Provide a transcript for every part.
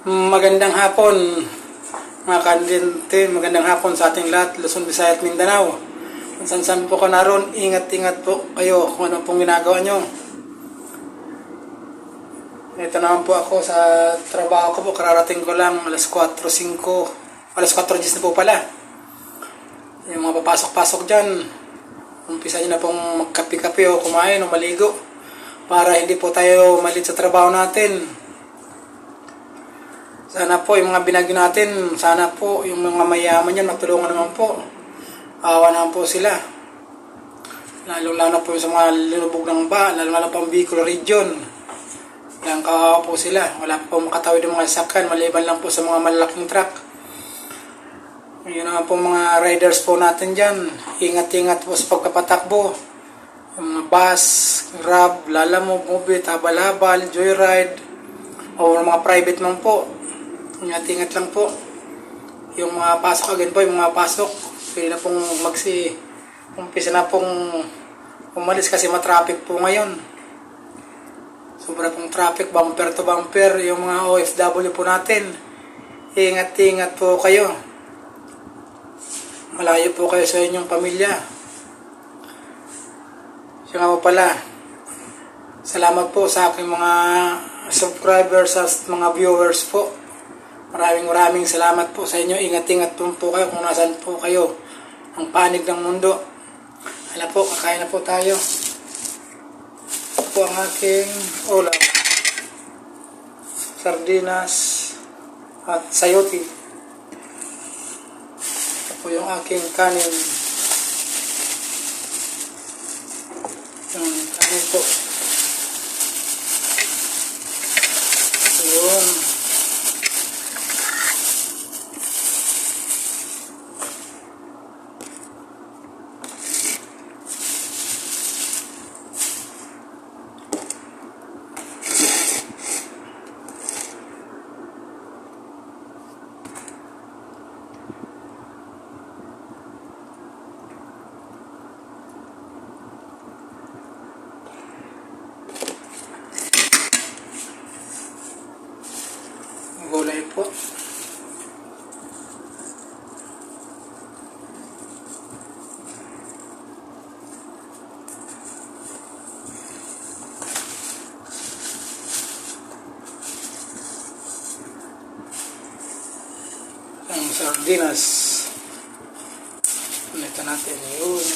Magandang hapon mga kandente, magandang hapon sa ating lahat, Luzon, Visayas at Mindanao. Kung saan po ka naroon, ingat-ingat po kayo kung ano pong ginagawa nyo. Ito naman po ako sa trabaho ko po, kararating ko lang, alas 4:10 na po pala. Yung mga papasok-pasok dyan, umpisa nyo na pong magkapi-kapi o kumain o maligo para hindi po tayo malit sa trabaho natin. Sana po yung mga binagyo natin, sana po yung mga mayaman yan magtulungan naman po. Awa naman po sila. Lalo po sa mga linubog ng lalo po ang Bicol region. Lang kawawa po sila. Wala po makatawid ng mga sakyan, maliban lang po sa mga malalaking truck. Yun naman po mga riders po natin dyan. Ingat-ingat po sa pagpapatakbo. Yung mga bus, Grab, Lalamove, Mobit, Habal-Habal, Joyride, o mga private man po. Ingat-ingat lang po. Yung mga pasok again po, yung mga pasok, pwede na pong umpisa na pong umalis kasi matraffic po ngayon. Sobra pong traffic, bumper to bumper. Yung mga OFW po natin, ingat-ingat po kayo. Malayo po kayo sa inyong pamilya. Siya nga po pala, salamat po sa aking mga subscribers at mga viewers po. Maraming salamat po sa inyo. Ingat-ingat po kayo kung nasaan po kayo. Ang panig ng mundo. Hala po, kakain na po tayo. Ito po ang aking ulam. Sardinas at sayote. Ito po yung aking kanin. Yung kanin po. Yun. Gulay po. Ang sardinas. Ito natin yun.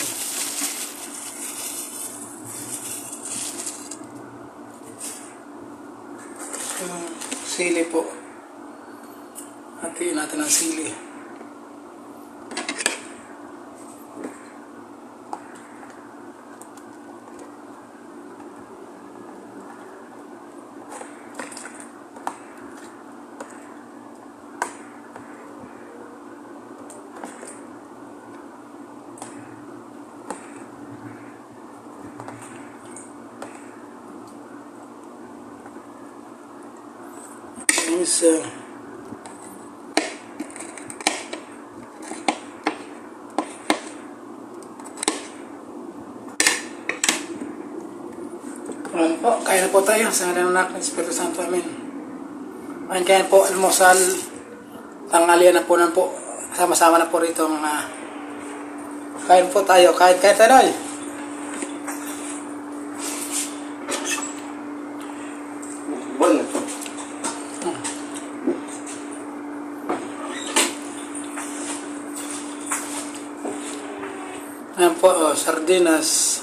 Sili po. Hatiin natin ang sili. Isa. Po, kaya na po tayo sa ngalan ng Anak ng Espiritu Santo. Amen. Kaya po, almusal, tanghalian na po na po. Sama-sama na po rito mga kain po tayo. Kain tayo. Ayan po, sardinas.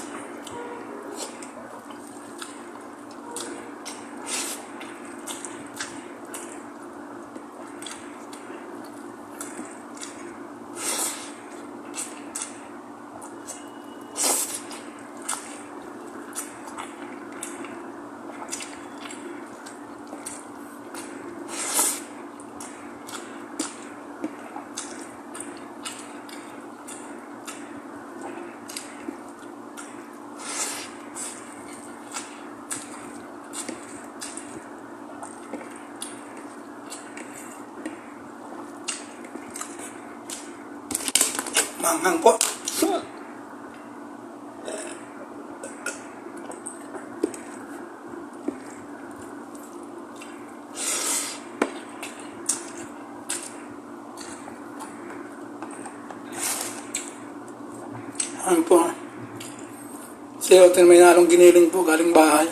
Manghang po. Ano po. Siya ito may nalong giniling po galing bahay.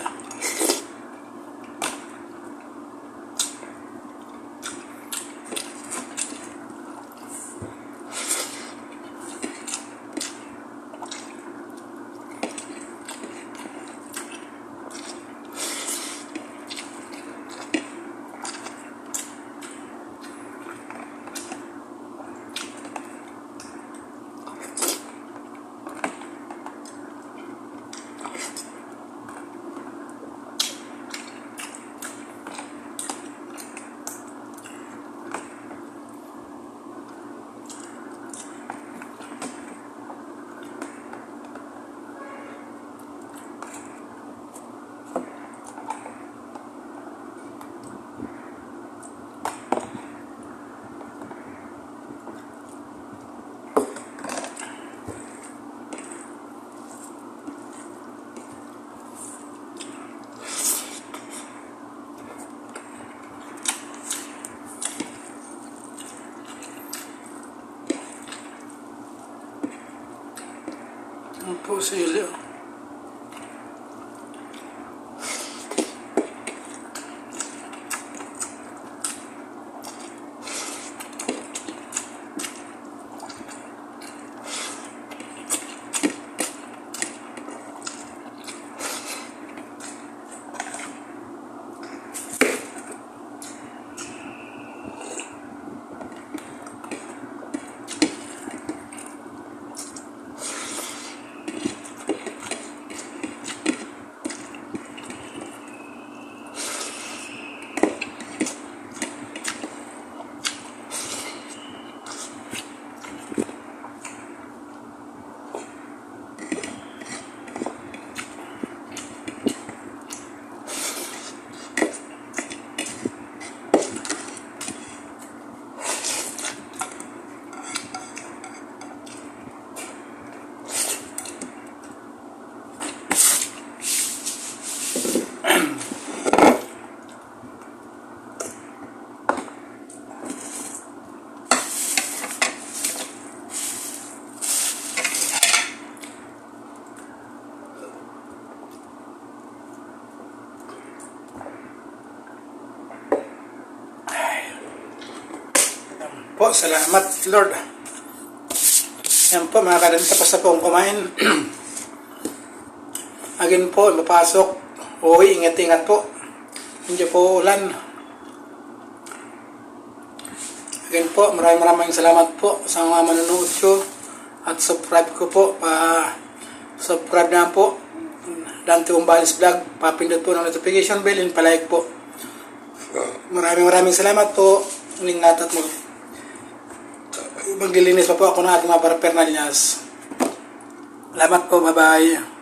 Ano po sili. Po, salamat Lord. Yan po mga kadali, tapos na po akong kumain. Again po, mapasok. Uwi, ingat-ingat po. Hindi po ulan. Again po, maraming salamat po sa mga manonood ko. At subscribe ko po. Subscribe na po. Dante Umbales Vlog. Papindot po ng notification bell and palike po. Maraming salamat po. Uling natat mo. Maglilinis pa po ako ng ating mga parapernalias. Salamat po, bye-bye.